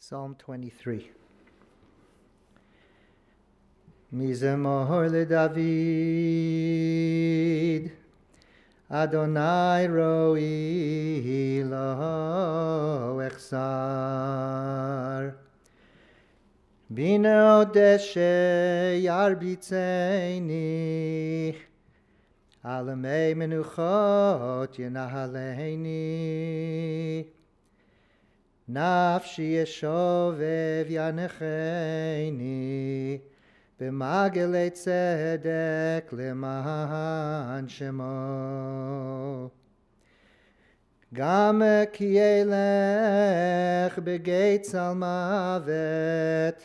Psalm 23. Mizemor leDavid, Adonai ro'i lo echsar. Bina odeshe yarbitzeni, alamei menuchot yenahaleini. Nafshi yeshovev yanecheni, b'magele tzedek leman shemo. Gam ki elech b'geit zalmavet,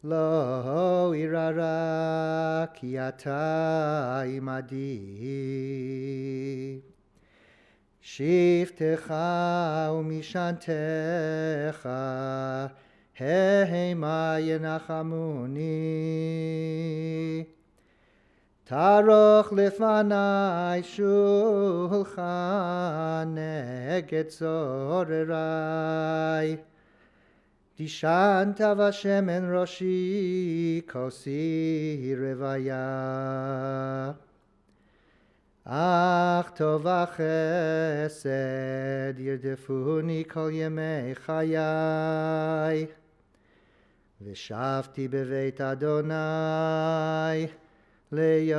lo irara ki ata imadi. Shiftecha umishantecha, hema yenachamuni. Taroch lefanai shulchan neged zorerai. Dishanta vashemen roshi kosi revaya. Ach tov chesed yirdefuni kol yemei chayai. V'shavti beveit Adonai leyorech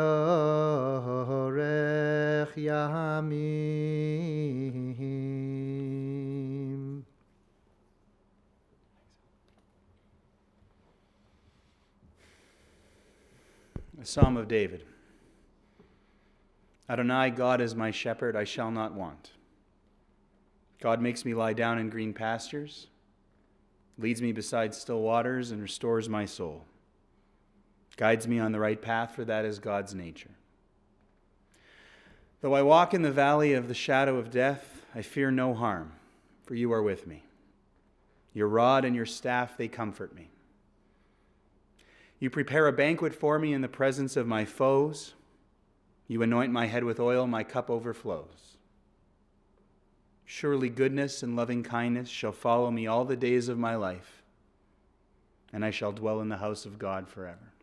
yamim. A Psalm of David. Adonai, God is my shepherd, I shall not want. God makes me lie down in green pastures, leads me beside still waters, and restores my soul. Guides me on the right path, for that is God's nature. Though I walk in the valley of the shadow of death, I fear no harm, for you are with me. Your rod and your staff, they comfort me. You prepare a banquet for me in the presence of my foes. You anoint my head with oil, my cup overflows. Surely goodness and loving kindness shall follow me all the days of my life, and I shall dwell in the house of God forever.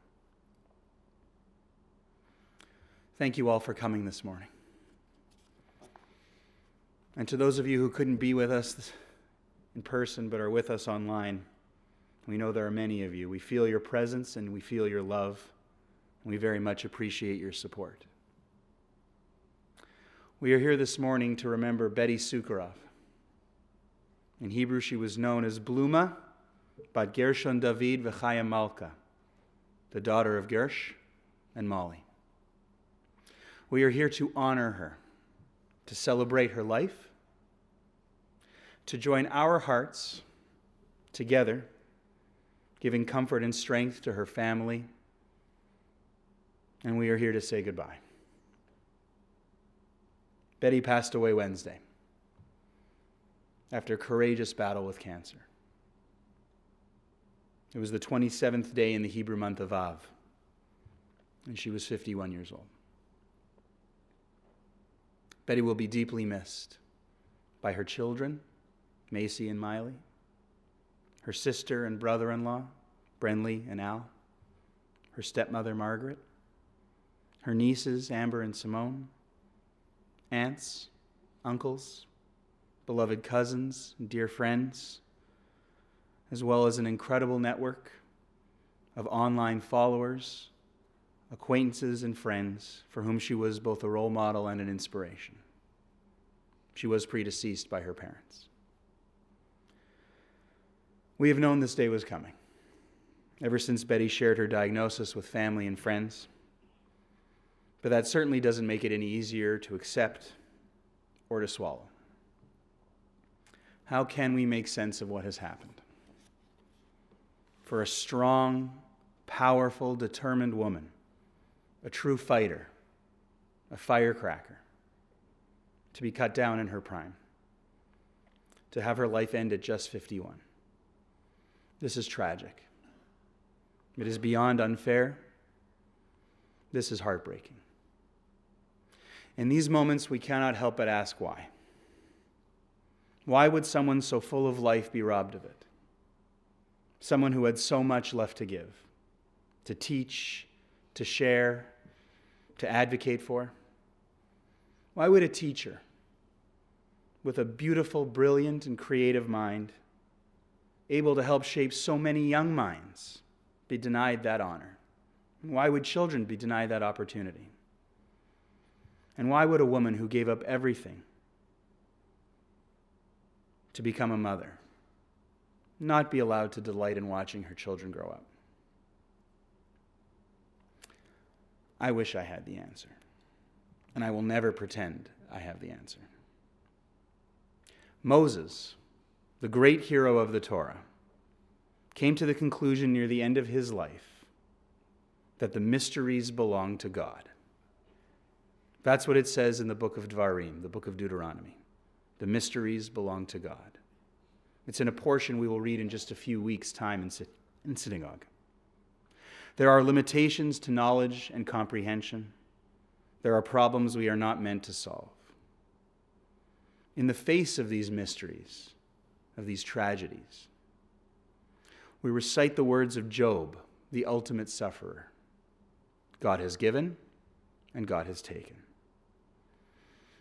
Thank you all for coming this morning. And to those of you who couldn't be with us in person but are with us online, we know there are many of you. We feel your presence and we feel your love, and we very much appreciate your support. We are here this morning to remember Betty Sucharov. In Hebrew, she was known as Bluma bat Gershon David v'Chaya Malka, the daughter of Gersh and Molly. We are here to honor her, to celebrate her life, to join our hearts together, giving comfort and strength to her family, and we are here to say goodbye. Betty passed away Wednesday after a courageous battle with cancer. It was the 27th day in the Hebrew month of Av, and she was 51 years old. Betty will be deeply missed by her children, Macy and Miley, her sister and brother-in-law, Brenly and Al, her stepmother, Margaret, her nieces, Amber and Simone, aunts, uncles, beloved cousins, and dear friends, as well as an incredible network of online followers, acquaintances, and friends for whom she was both a role model and an inspiration. She was predeceased by her parents. We have known this day was coming ever since Betty shared her diagnosis with family and friends. But that certainly doesn't make it any easier to accept or to swallow. How can we make sense of what has happened? For a strong, powerful, determined woman, a true fighter, a firecracker, to be cut down in her prime, to have her life end at just 51. This is tragic. It is beyond unfair. This is heartbreaking. In these moments, we cannot help but ask why. Why would someone so full of life be robbed of it? someone who had so much left to give, to teach, to share, to advocate for? Why would a teacher with a beautiful, brilliant, and creative mind, able to help shape so many young minds, be denied that honor? Why would children be denied that opportunity? And why would a woman who gave up everything to become a mother not be allowed to delight in watching her children grow up? I wish I had the answer, and I will never pretend I have the answer. Moses, the great hero of the Torah, came to the conclusion near the end of his life that the mysteries belong to God. That's what it says in the book of Dvarim, the book of Deuteronomy. The mysteries belong to God. It's in a portion we will read in just a few weeks' time in synagogue. There are limitations to knowledge and comprehension. There are problems we are not meant to solve. In the face of these mysteries, of these tragedies, we recite the words of Job, the ultimate sufferer. God has given, and God has taken.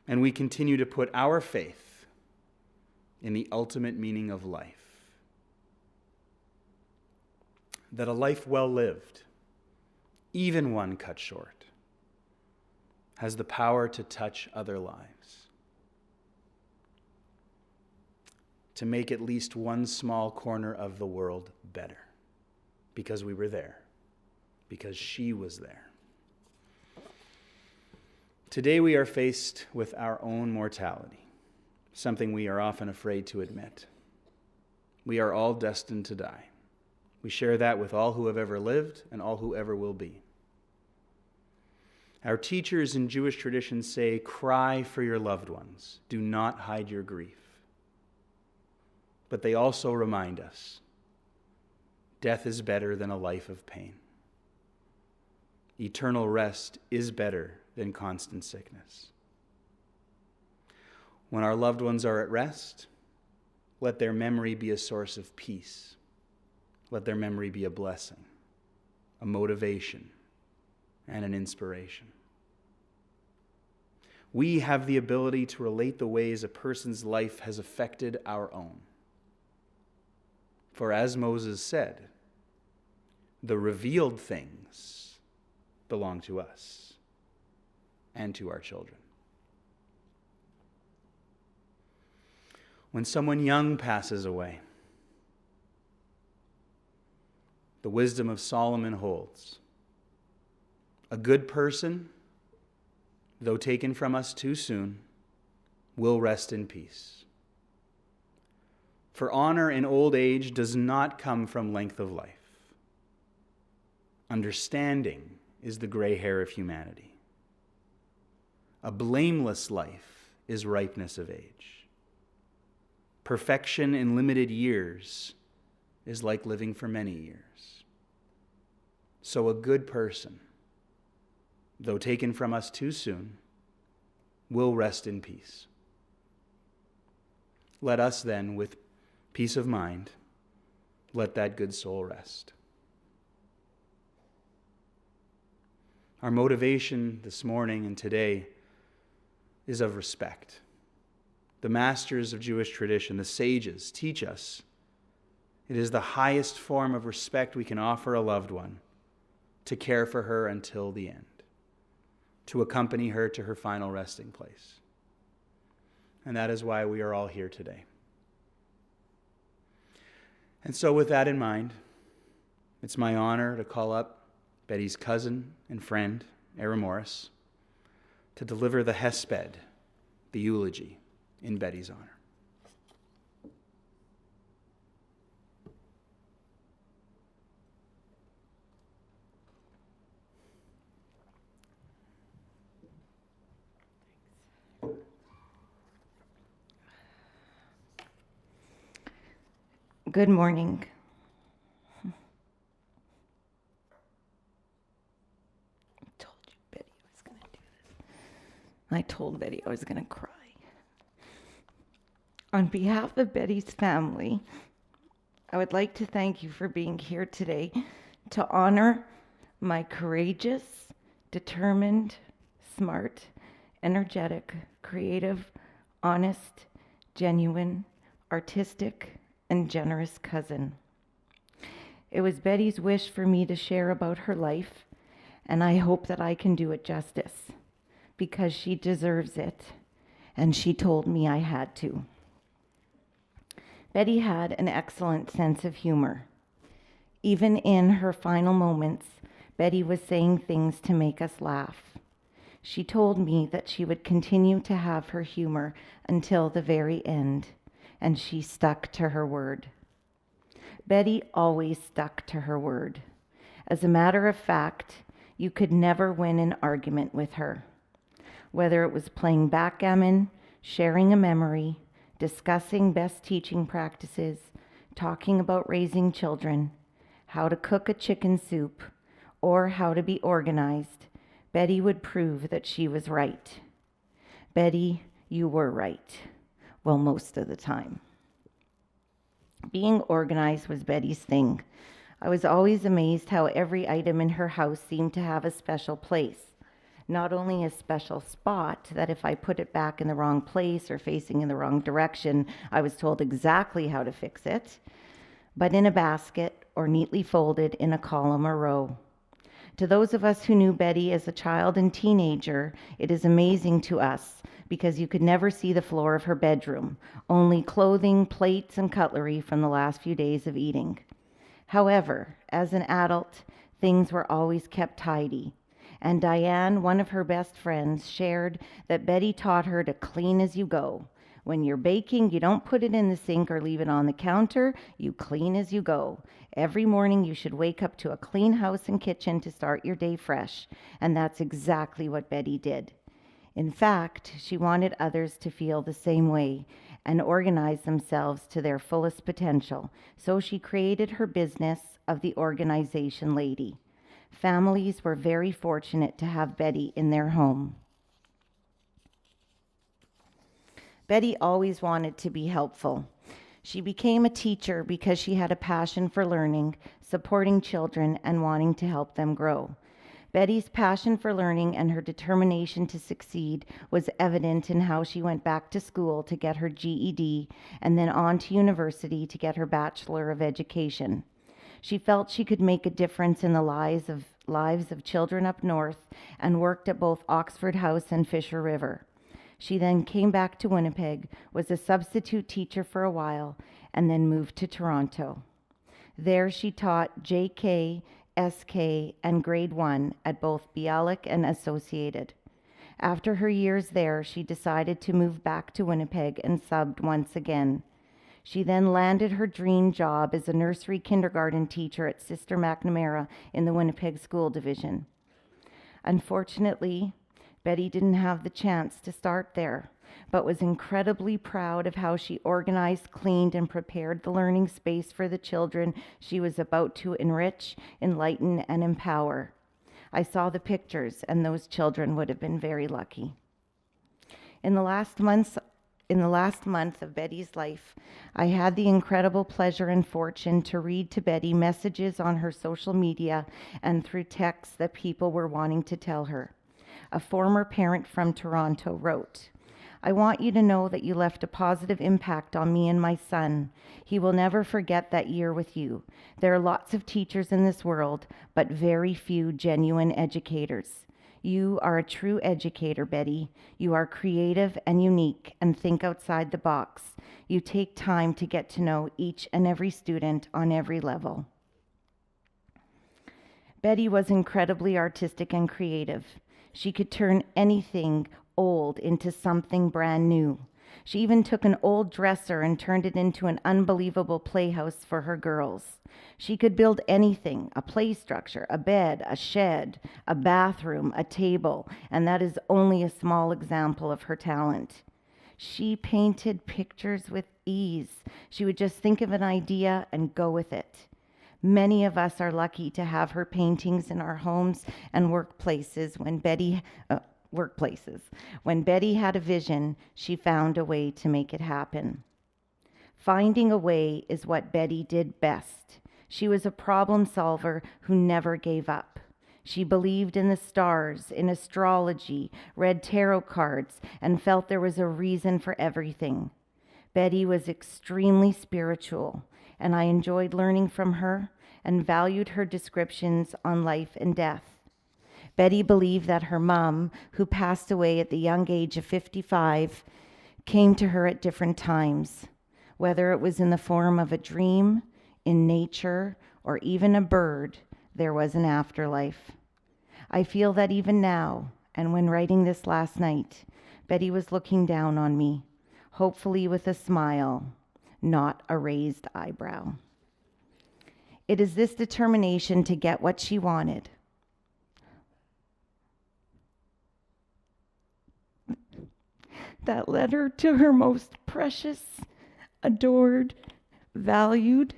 And we continue to put our faith in the ultimate meaning of life. That a life well lived, even one cut short, has the power to touch other lives. To make at least one small corner of the world better. Because we were there. Because she was there. Today we are faced with our own mortality, something we are often afraid to admit. We are all destined to die. We share that with all who have ever lived and all who ever will be. Our teachers in Jewish tradition say, cry for your loved ones. Do not hide your grief. But they also remind us, death is better than a life of pain. Eternal rest is better than constant sickness. When our loved ones are at rest, let their memory be a source of peace. Let their memory be a blessing, a motivation, and an inspiration. We have the ability to relate the ways a person's life has affected our own. For as Moses said, the revealed things belong to us and to our children. When someone young passes away, the wisdom of Solomon holds. A good person, though taken from us too soon, will rest in peace. For honor in old age does not come from length of life. Understanding is the gray hair of humanity. A blameless life is ripeness of age. Perfection in limited years is like living for many years. So a good person, though taken from us too soon, will rest in peace. Let us then, with peace of mind, let that good soul rest. Our motivation this morning and today is of respect. The masters of Jewish tradition, the sages, teach us it is the highest form of respect we can offer a loved one to care for her until the end, to accompany her to her final resting place. And that is why we are all here today. And so with that in mind, it's my honor to call up Betty's cousin and friend, Era Morris, to deliver the hesped, the eulogy, in Betty's honor. Good morning. I told you, Betty, I was going to do this. I told Betty I was going to cry. On behalf of Betty's family, I would like to thank you for being here today to honor my courageous, determined, smart, energetic, creative, honest, genuine, artistic, and generous cousin. It was Betty's wish for me to share about her life, and I hope that I can do it justice, because she deserves it, and she told me I had to. Betty had an excellent sense of humor. Even in her final moments, Betty was saying things to make us laugh. She told me that she would continue to have her humor until the very end, and she stuck to her word. Betty always stuck to her word. As a matter of fact, you could never win an argument with her. Whether it was playing backgammon, sharing a memory, discussing best teaching practices, talking about raising children, how to cook a chicken soup, or how to be organized, Betty would prove that she was right. Betty, you were right. Well, most of the time. Being organized was Betty's thing. I was always amazed how every item in her house seemed to have a special place. Not only a special spot that if I put it back in the wrong place or facing in the wrong direction, I was told exactly how to fix it, but in a basket or neatly folded in a column or row. To those of us who knew Betty as a child and teenager, it is amazing to us because you could never see the floor of her bedroom, only clothing, plates, and cutlery from the last few days of eating. However, as an adult, things were always kept tidy. And Diane, one of her best friends, shared that Betty taught her to clean as you go. When you're baking, you don't put it in the sink or leave it on the counter. You clean as you go. Every morning you should wake up to a clean house and kitchen to start your day fresh. And that's exactly what Betty did. In fact, she wanted others to feel the same way and organize themselves to their fullest potential. So she created her business of the Organization Lady. Families were very fortunate to have Betty in their home. Betty always wanted to be helpful. She became a teacher because she had a passion for learning, supporting children, and wanting to help them grow. Betty's passion for learning and her determination to succeed was evident in how she went back to school to get her GED and then on to university to get her Bachelor of Education. She felt she could make a difference in the lives of children up north and worked at both Oxford House and Fisher River. She then came back to Winnipeg, was a substitute teacher for a while, and then moved to Toronto. There she taught JK, SK, and Grade 1 at both Bialik and Associated. After her years there, she decided to move back to Winnipeg and subbed once again. She then landed her dream job as a nursery kindergarten teacher at Sister McNamara in the Winnipeg School Division. Unfortunately, Betty didn't have the chance to start there, but was incredibly proud of how she organized, cleaned, and prepared the learning space for the children she was about to enrich, enlighten, and empower. I saw the pictures, and those children would have been very lucky. In the last month of Betty's life, I had the incredible pleasure and fortune to read to Betty messages on her social media and through texts that people were wanting to tell her. A former parent from Toronto wrote, "I want you to know that you left a positive impact on me and my son. He will never forget that year with you. There are lots of teachers in this world, but very few genuine educators. You are a true educator, Betty. You are creative and unique and think outside the box. You take time to get to know each and every student on every level." Betty was incredibly artistic and creative. She could turn anything old into something brand new. She even took an old dresser and turned it into an unbelievable playhouse for her girls. She could build anything, a play structure, a bed, a shed, a bathroom, a table, and that is only a small example of her talent. She painted pictures with ease. She would just think of an idea and go with it. Many of us are lucky to have her paintings in our homes and workplaces. When Betty had a vision, she found a way to make it happen. Finding a way is what Betty did best. She was a problem solver who never gave up. She believed in the stars, in astrology, read tarot cards, and felt there was a reason for everything. Betty was extremely spiritual, and I enjoyed learning from her and valued her descriptions on life and death. Betty believed that her mom, who passed away at the young age of 55, came to her at different times, whether it was in the form of a dream, in nature, or even a bird. There was an afterlife. I feel that even now, and when writing this last night, Betty was looking down on me, hopefully with a smile, not a raised eyebrow. It is this determination to get what she wanted. That led her to her most precious, adored, valued,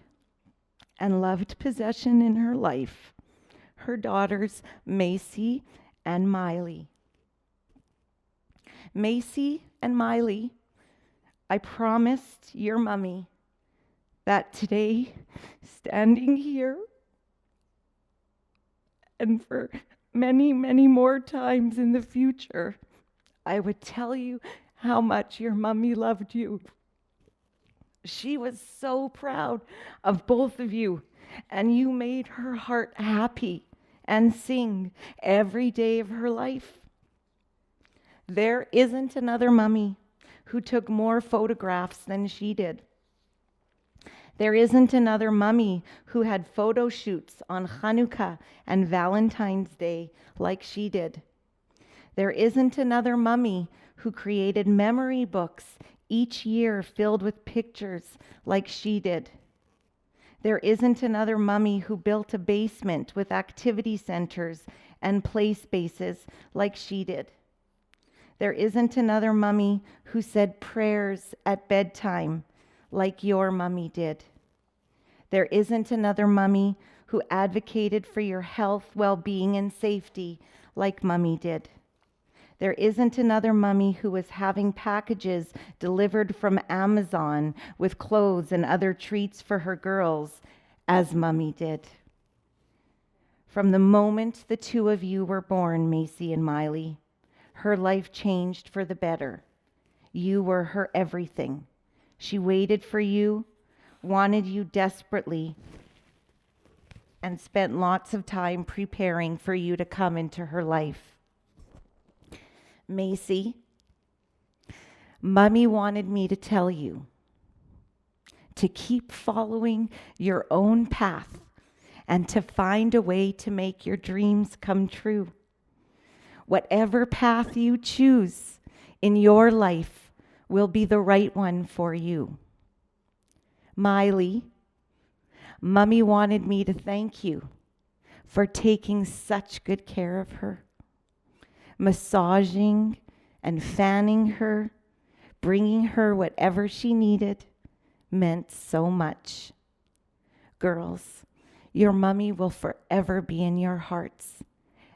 and loved possession in her life, her daughters, Macy and Miley. Macy and Miley, I promised your mummy that today, standing here, and for many, many more times in the future, I would tell you how much your mummy loved you. She was so proud of both of you, and you made her heart happy and sing every day of her life. There isn't another mummy who took more photographs than she did. There isn't another mummy who had photo shoots on Hanukkah and Valentine's Day like she did. There isn't another mummy who created memory books each year filled with pictures like she did. There isn't another mummy who built a basement with activity centers and play spaces like she did. There isn't another mummy who said prayers at bedtime like your mummy did. There isn't another mummy who advocated for your health, well-being, and safety like Mummy did. There isn't another mummy who was having packages delivered from Amazon with clothes and other treats for her girls as Mummy did. From the moment the two of you were born, Macy and Miley, her life changed for the better. You were her everything. She waited for you, wanted you desperately, and spent lots of time preparing for you to come into her life. Macy, Mummy wanted me to tell you to keep following your own path and to find a way to make your dreams come true. Whatever path you choose in your life will be the right one for you. Miley, Mummy wanted me to thank you for taking such good care of her. Massaging and fanning her, bringing her whatever she needed, meant so much. Girls, your mummy will forever be in your hearts,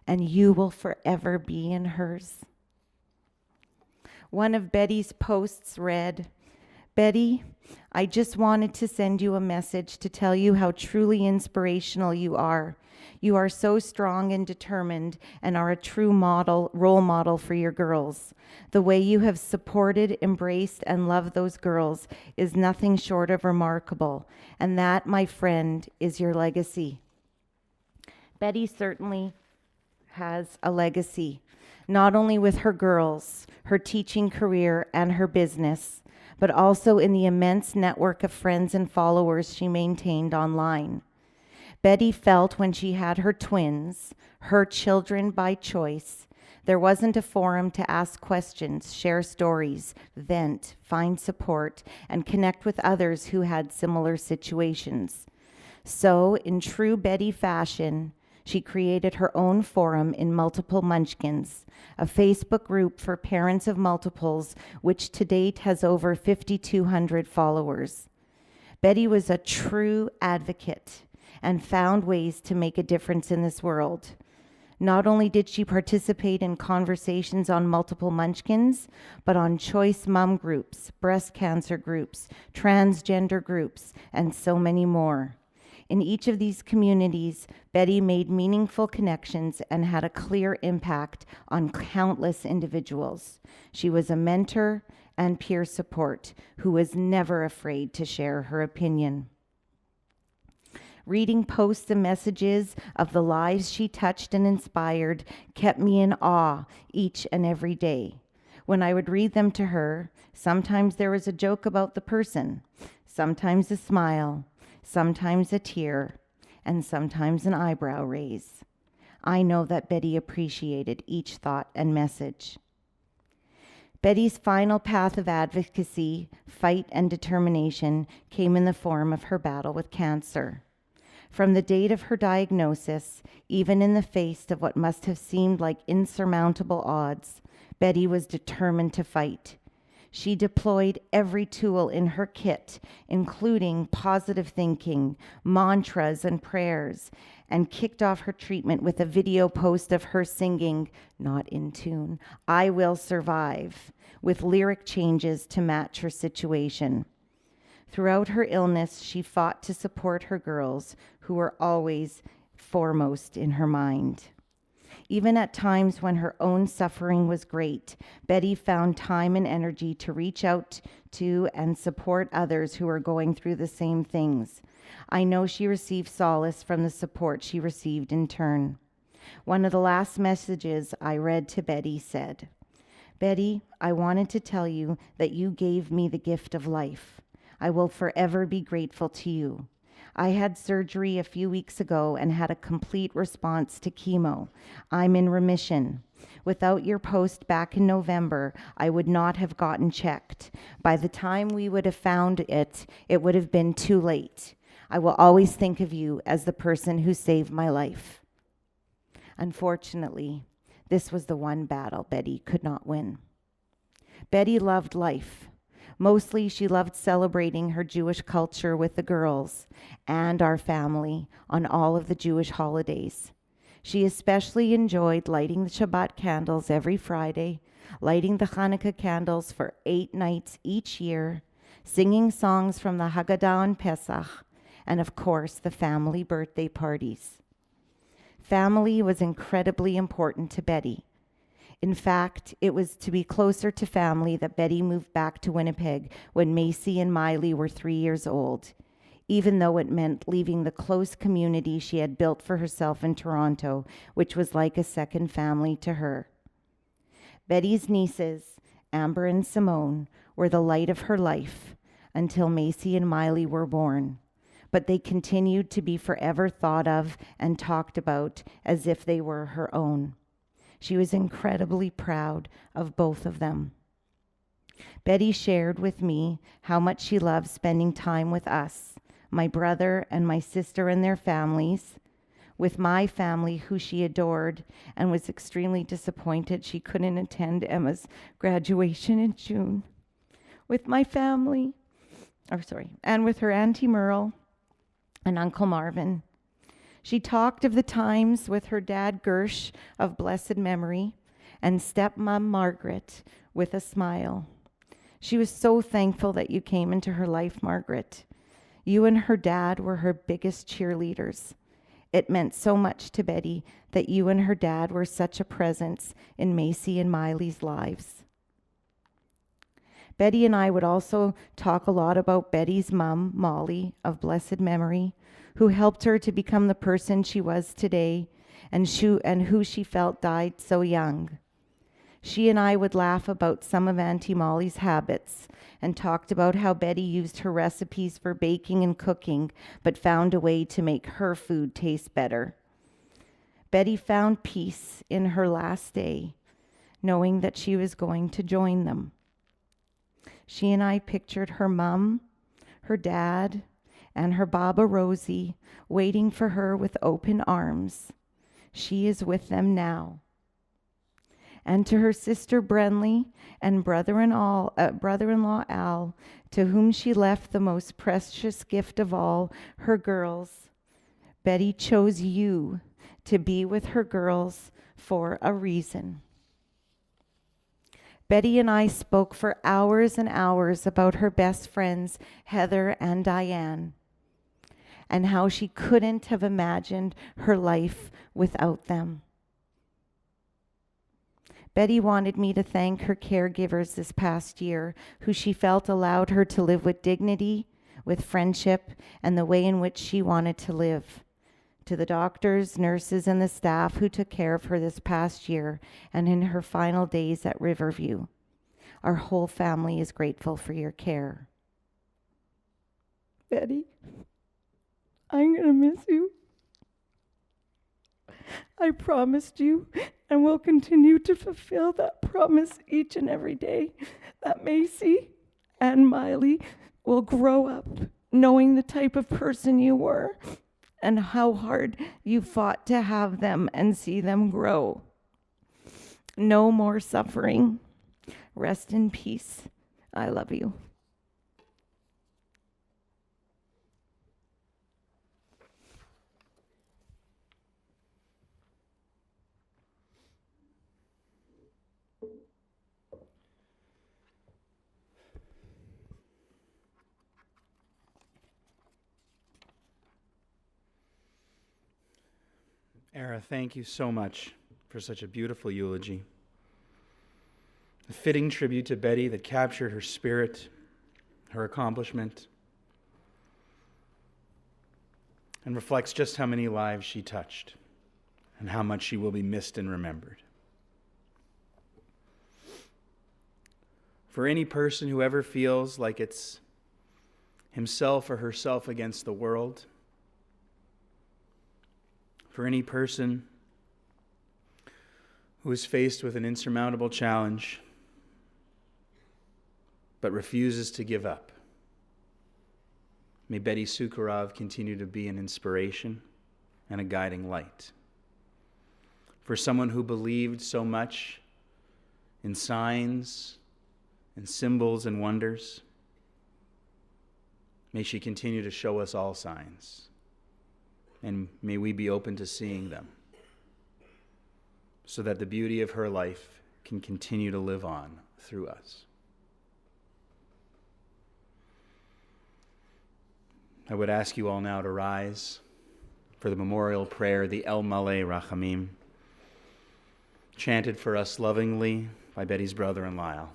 and you will forever be in hers. One of Betty's posts read, "Betty, I just wanted to send you a message to tell you how truly inspirational you are. You are so strong and determined and are a true role model for your girls. The way you have supported, embraced, and loved those girls is nothing short of remarkable. And that, my friend, is your legacy." Betty certainly has a legacy, not only with her girls, her teaching career, and her business, but also in the immense network of friends and followers she maintained online. Betty felt when she had her twins, her children by choice, there wasn't a forum to ask questions, share stories, vent, find support, and connect with others who had similar situations. So, in true Betty fashion, she created her own forum in Multiple Munchkins, a Facebook group for parents of multiples, which to date has over 5,200 followers. Betty was a true advocate and found ways to make a difference in this world. Not only did she participate in conversations on multiple munchkins, but on choice mom groups, breast cancer groups, transgender groups, and so many more. In each of these communities, Betty made meaningful connections and had a clear impact on countless individuals. She was a mentor and peer support who was never afraid to share her opinion. Reading posts and messages of the lives she touched and inspired kept me in awe each and every day. When I would read them to her, sometimes there was a joke about the person, sometimes a smile, sometimes a tear, and sometimes an eyebrow raise. I know that Betty appreciated each thought and message. Betty's final path of advocacy, fight, and determination came in the form of her battle with cancer. From the date of her diagnosis, even in the face of what must have seemed like insurmountable odds, Betty was determined to fight. She deployed every tool in her kit, including positive thinking, mantras, and prayers, and kicked off her treatment with a video post of her singing, not in tune, "I Will Survive," with lyric changes to match her situation. Throughout her illness, she fought to support her girls, who were always foremost in her mind. Even at times when her own suffering was great, Betty found time and energy to reach out to and support others who were going through the same things. I know she received solace from the support she received in turn. One of the last messages I read to Betty said, "Betty, I wanted to tell you that you gave me the gift of life. I will forever be grateful to you. I had surgery a few weeks ago and had a complete response to chemo. I'm in remission. Without your post back in November, I would not have gotten checked. By the time we would have found it, it would have been too late. I will always think of you as the person who saved my life." Unfortunately, this was the one battle Betty could not win. Betty loved life. Mostly, she loved celebrating her Jewish culture with the girls and our family on all of the Jewish holidays. She especially enjoyed lighting the Shabbat candles every Friday, lighting the Hanukkah candles for 8 nights each year, singing songs from the Haggadah on Pesach, and of course, the family birthday parties. Family was incredibly important to Betty. In fact, it was to be closer to family that Betty moved back to Winnipeg when Macy and Miley were 3 years old, even though it meant leaving the close community she had built for herself in Toronto, which was like a second family to her. Betty's nieces, Amber and Simone, were the light of her life until Macy and Miley were born, but they continued to be forever thought of and talked about as if they were her own. She was incredibly proud of both of them. Betty shared with me how much she loved spending time with us, my brother and my sister and their families, with my family who she adored, and was extremely disappointed she couldn't attend Emma's graduation in June, with my family, and with her Auntie Merle and Uncle Marvin. She talked of the times with her dad Gersh of blessed memory and stepmom Margaret with a smile. She was so thankful that you came into her life, Margaret. You and her dad were her biggest cheerleaders. It meant so much to Betty that you and her dad were such a presence in Macy and Miley's lives. Betty and I would also talk a lot about Betty's mom, Molly, of blessed memory, who helped her to become the person she was today, and who she felt died so young. She and I would laugh about some of Auntie Molly's habits and talked about how Betty used her recipes for baking and cooking, but found a way to make her food taste better. Betty found peace in her last day, knowing that she was going to join them. She and I pictured her mom, her dad, and her Baba Rosie waiting for her with open arms. She is with them now. And to her sister Brenly and brother-in-law Al, to whom she left the most precious gift of all, her girls, Betty chose you to be with her girls for a reason. Betty and I spoke for hours and hours about her best friends, Heather and Diane, and how she couldn't have imagined her life without them. Betty wanted me to thank her caregivers this past year, who she felt allowed her to live with dignity, with friendship, and the way in which she wanted to live. To the doctors, nurses, and the staff who took care of her this past year and in her final days at Riverview, our whole family is grateful for your care. Betty, I'm going to miss you. I promised you and will continue to fulfill that promise each and every day that Macy and Miley will grow up knowing the type of person you were and how hard you fought to have them and see them grow. No more suffering. Rest in peace. I love you. Era, thank you so much for such a beautiful eulogy. A fitting tribute to Betty that captured her spirit, her accomplishment, and reflects just how many lives she touched and how much she will be missed and remembered. For any person who ever feels like it's himself or herself against the world, for any person who is faced with an insurmountable challenge but refuses to give up, may Betty Sucharov continue to be an inspiration and a guiding light. For someone who believed so much in signs and symbols and wonders, may she continue to show us all signs. And may we be open to seeing them so that the beauty of her life can continue to live on through us. I would ask you all now to rise for the memorial prayer, the El Maleh Rachamim, chanted for us lovingly by Betty's brother and Lyle.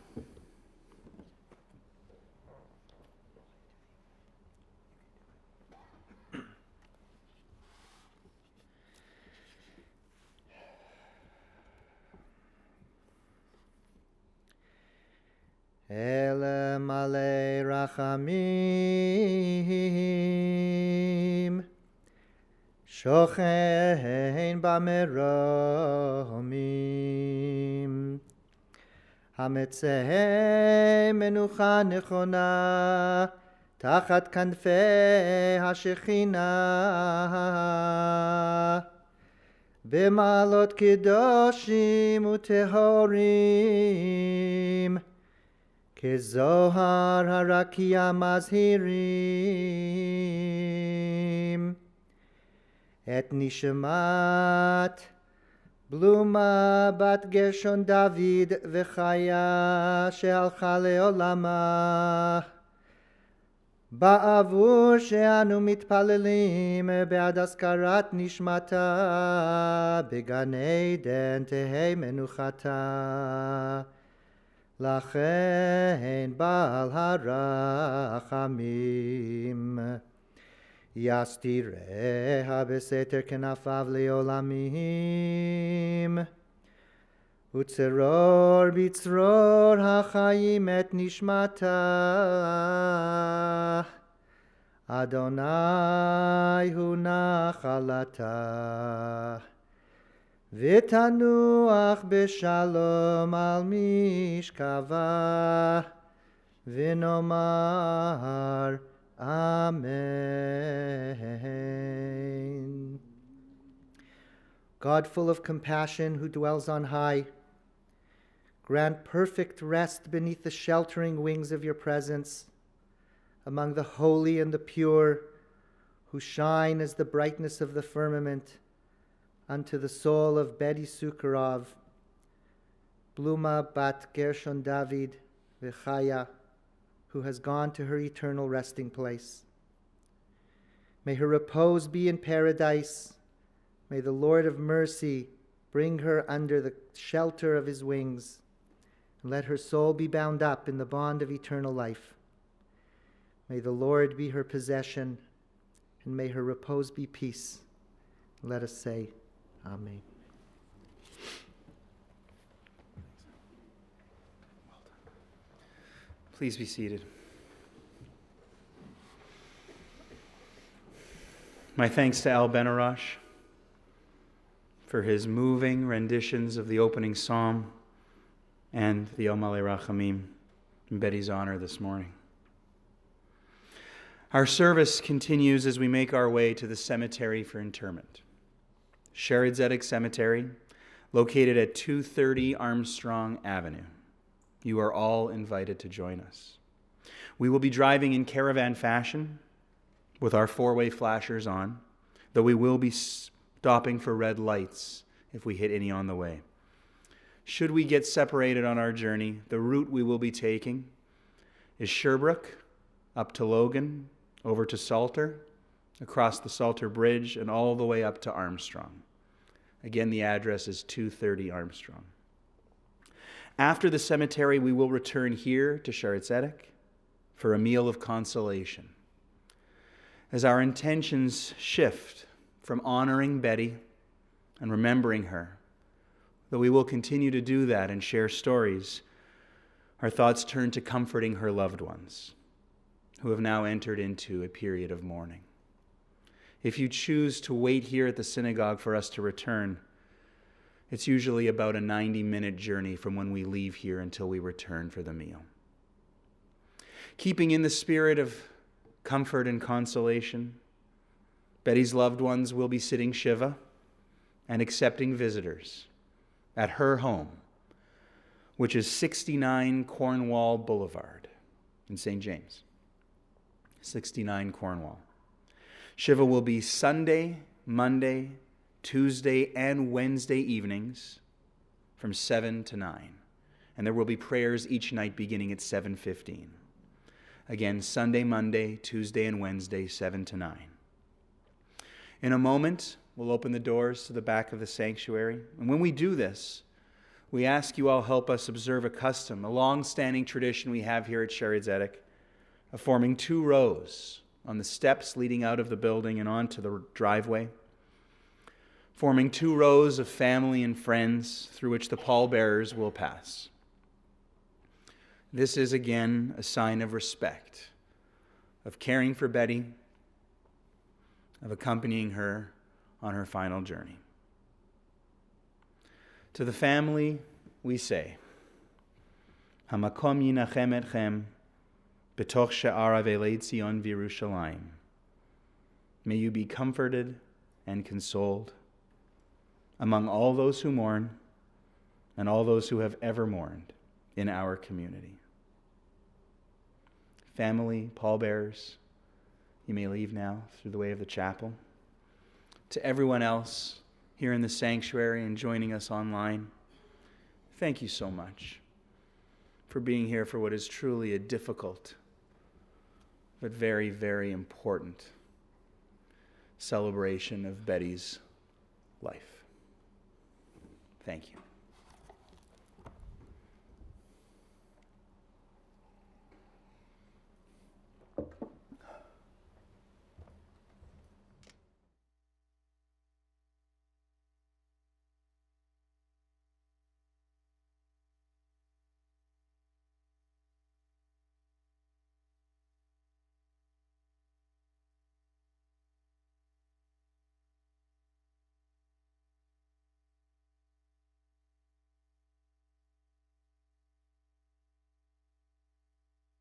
El Maleh Rachamim, Shochein Bameromim, Hametzeh Menucha Nechona, Tachat Kanfei HaShechina, B'malot Kedoshim Utehorim, Kezohar harakia mazhirim, et nishamat bluma bat Gershon David v'chaya she'alcha le'olama, ba'avur she'anu mitpalelim be'ad askarat nishmata, began Eden tehei menuchata. Lachen Baal Harachamim Yastireha Beseter Kenafav Leolamim Utzeror Bitzror HaChaim Et Nishmata Adonai Hu Nachalata V'tanuach b'shalom al mishkava, v'nomar Amen. God, full of compassion, who dwells on high, grant perfect rest beneath the sheltering wings of your presence, among the holy and the pure, who shine as the brightness of the firmament, unto the soul of Betty Sucharov, Bluma bat Gershon David Vechaya, who has gone to her eternal resting place. May her repose be in paradise. May the Lord of mercy bring her under the shelter of his wings, and let her soul be bound up in the bond of eternal life. May the Lord be her possession, and may her repose be peace. Let us say, Amen. Please be seated. My thanks to Al Benarash for his moving renditions of the opening psalm and the El Malei Rachamim in Betty's honor this morning. Our service continues as we make our way to the cemetery for interment. Shered Zedek Cemetery, located at 230 Armstrong Avenue. You are all invited to join us. We will be driving in caravan fashion with our four-way flashers on, though we will be stopping for red lights if we hit any on the way. Should we get separated on our journey, the route we will be taking is Sherbrooke, up to Logan, over to Salter, across the Salter Bridge, and all the way up to Armstrong. Again, the address is 230 Armstrong. After the cemetery, we will return here to Shered Zedek for a meal of consolation. As our intentions shift from honoring Betty and remembering her, though we will continue to do that and share stories, our thoughts turn to comforting her loved ones who have now entered into a period of mourning. If you choose to wait here at the synagogue for us to return, it's usually about a 90-minute journey from when we leave here until we return for the meal. Keeping in the spirit of comfort and consolation, Betty's loved ones will be sitting Shiva and accepting visitors at her home, which is 69 Cornwall Boulevard in St. James. 69 Cornwall. Shiva will be Sunday, Monday, Tuesday, and Wednesday evenings from 7 to 9. And there will be prayers each night beginning at 7:15. Again, Sunday, Monday, Tuesday, and Wednesday, 7 to 9. In a moment, we'll open the doors to the back of the sanctuary. And when we do this, we ask you all help us observe a custom, a long-standing tradition we have here at Shered Zedek, of forming two rows on the steps leading out of the building and onto the driveway, forming two rows of family and friends through which the pallbearers will pass. This is again a sign of respect, of caring for Betty, of accompanying her on her final journey. To the family, we say, Hamakom yinachem etchem betoch she'ara ve'lei Tzion v'Yerushalayim. May you be comforted and consoled among all those who mourn and all those who have ever mourned in our community. Family, pallbearers, you may leave now through the way of the chapel. To everyone else here in the sanctuary and joining us online, thank you so much for being here for what is truly a difficult but very, very important celebration of Betty's life. Thank you.